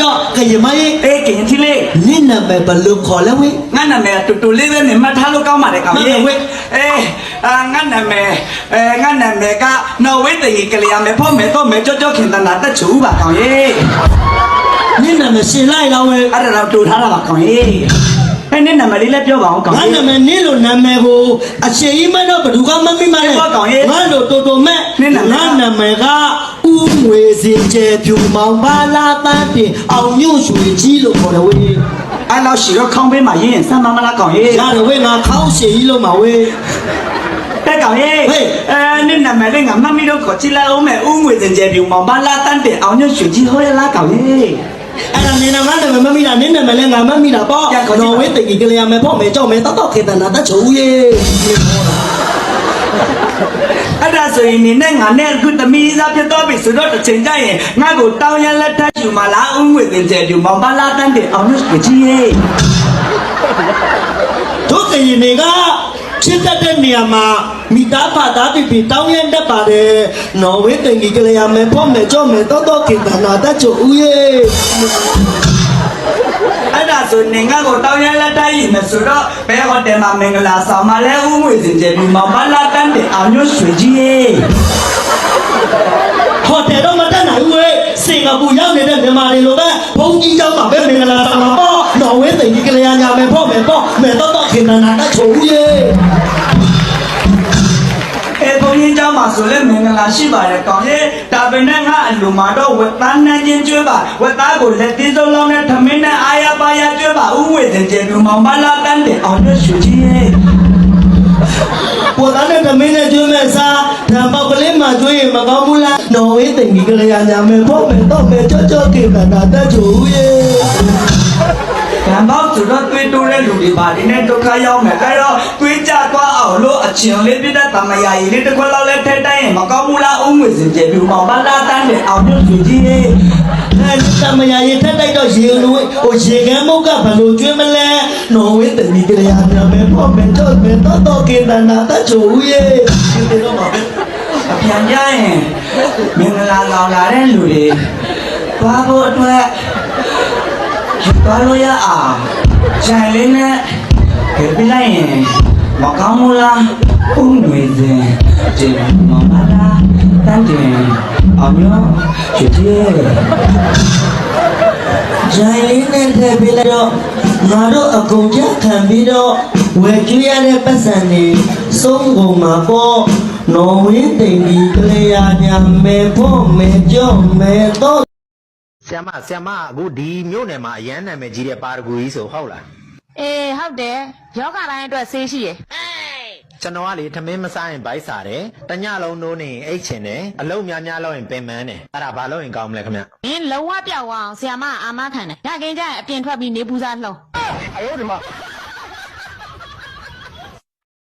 တော့ကရင်မကြီး ကရင်တီလေး နင့်နာမည်ဘယ်လိုခေါ်လဲဝေး ငါနာမည်တူတူလေးပဲနေမှတ်ထားလို့ကောင်းပါတယ်ကောင်ကြီးငါနာမည်ကနော်ဝေးတကြီးကလေးရမယ်ဖို့မယ်တော့မယ်ကြောခင်တနာတက်ချူပါကောင်ကြီး နင့်နာမည်ရှင်လိုက်တော့ဝေး အဲ့ဒါတော့တူထားတာပါကောင်ကြီးနင့်နာမည်လေးလည်းပြောပါအောင်ကောင် ငါ ကြီး နာမည်နင့်လိုနာမည်ကိုအရှင်ကြီးမတော့ဘယ်သူကမမိမလဲငါလိုတိုတိုမဲ့ငါနာမည်ကဦးငွေစင်ကျဲဖြူမောင်ပါလာတန်းတင်အောင်ညွန့်ရွှေကြီးလို့ခေါ်တယ်ဝေး အဲ့လောက်ရှိတော့ခေါင်းပေးမှရင်းစမ်းမမလားကောင်ကြီး ရတယ်ဝေးငါခေါင်းရှည်ကြီးလို့မှာဝေး တဲ့ကောင်ကြီးနင့်နာမည်လေးငါမမီတော့ခေါ်ချလိုက်အောင်မယ်ဦးငွေစင်ကျဲပြူမောင်ပါလာတန်းတင်အောင်ညွန့်ရွှေကြီးဟောရလားကောင်ကြီး အဲ့ဒါနေနာမနာမမိတာနင်းနာမလဲငါမမိတာပေါ့နော်ဝေးတကြီးကလေးရမယ်ပေါ့မယ်ကြောက်မယ်တောက်တောက်ခေတနာတချိုးရေအဲ့ဒါဆိုရင်နင်းနဲ့ငါနဲ့အခုသမီးစားဖြစ်တော့ပြီဆိုတော့တစ်ချိန်ကျရင်ငါ့ကိုတောင်းရလက်ထပ်ယူမလားဦးငွေတင်ကျဲယူမောင်ပါလာတန်းတင်အောင်လို့ကြီးရေ တို့ကရင်တွေကချစ်တဲ့နေရာမှာမိသားဖသားပြတောင်းရတတ်ပါတယ်နော်ဝေးတကြီးကလေးရမယ်ပေါ့မယ်ကြောက်မယ်တောက်တောက်ခေတနာတချိုးရေ အဲ့ဒါဆိုနင်ငါ့ကိုတောင်းရလက်ထပ်ယူမယ်ဆိုတော့ဘယ်ဟိုတယ်မှာမင်္ဂလာဆောင်မလဲဦးငွေတင်ကျဲယူမောင်ပါလာတန်းတင်အောင်လို့ကြီးရေ ဟိုတယ်တော့မတက်နိုင်ဘူးဝေးစင်ကာပူရောက်နေတဲ့မြန်မာတွေလိုပဲဘုံကြီးကျောင်းမှာပဲမင်္ဂလာဆောင်မှာပေါ့နော်ဝေးတကြီးကလေးရညာမယ်ပေါ့မယ်ပေါ့မယ်တောက်တောက်ခေတနာတချိုးရေ ဘုံရင်เจ้าမှာဆိုလဲမင်္ဂလာရှိပါတယ်ကောင်ရေဒါပေမဲ့ငါအလိုမှာတော့ဝက်သားနှမ်းချင်းကျွေးပါဝက်သားကိုလက်သေးဆုံးလုံးနဲ့ထမင်းနဲ့အာရပါရကျွေးပါဥငွေတင်ကျဲပြူမောင်ပါလာတန်းတယ်အောင်ရွှေကြီးရေ ပေါ်သားနဲ့တမင်းနဲ့ကျွေးမဲ့စားဓမ္မပလင်းမှာကျွေးရင်မကောင်းဘူးလားနော်ဝေးတင်ကြီးကလေးရညာမယ်ပေါ့မယ်တော့မယ်ကြောကြောကေပနာတချိုးရေ ကံပေါက်ဆိုတော့တွေးတိုးတဲ့လူတွေပါဒီနဲ့ဒုက္ခရောက်မယ်အဲတော့တွေးကြသွားအောင်လို့အချင်းလေးပြတဲ့တမယာကြီးလေးတစ်ခွက်လောက်လဲထဲတိုင်းရင်မကောင်းဘူးလားဥငွေစင်ကျဲပြူမောင်ပါလာတန်းတယ်အောင်ရွှေကြီးရေ အဲတမယာရင်ထက်တိုက်တော့ရေလိုဟိုရေကမ်းမုတ်ကဘလို့ကျွေးမလဲနော်ဝေးတင်ကြီးကလေးရညာမယ်ပေါ့မယ်တော့မယ်တော့ကေပနာတချိုးရေဒီတော့မှာပဲ အပြန်ကြရင်မင်္ဂလာလောင်လာတဲ့လူတွေသွားဖို့အတွက်သွားလို့ရအောင်ဂျိုင်လေးနဲ့ပြပြလိုက်ရင်မကောင်းဘူးလားဥငွေစင်ကျေမမလာတန်းတင်အောင်ရောချစ်ရဲ့ ဂျိုင်လေးနဲ့ထည့်ပေးလိုက်တော့ငါတို့အကုန်ကြခံပြီးတော့ဝယ်ကျွေးရတဲ့ပတ်စံတွေဆုံးကုန်မှာပေါ့နော်ဝင်းတိန်ကြီးကလေးရညာမယ်ဖို့မယ်ကြော့မယ်တော့ ဆရာမအခုဒီမြို့နယ်မှာအရန်နာမည်ကြီးတဲ့ပါရဂူကြီးဆိုဟုတ်လား အေးဟုတ်တယ်ယောဂတိုင်းအတွက်ဆေးရှိရယ် ကျွန်တော်ကလေထမင်းမစားရင်ဗိုက်စားတယ်တညလုံးနိုးနေရင်အိတ်ချင်တယ်အလုံးများလို့ရင်ပင်ပန်းတယ်အဲ့ဒါဘာလို့ရင်ကောင်းမလဲခင်ဗျ မင်းလုံးဝပြောက်အောင်ဆရာမအာမခံတယ်ညကင်းကျရင်အပြင်ထွက်ပြီးနေပူစားလှုံး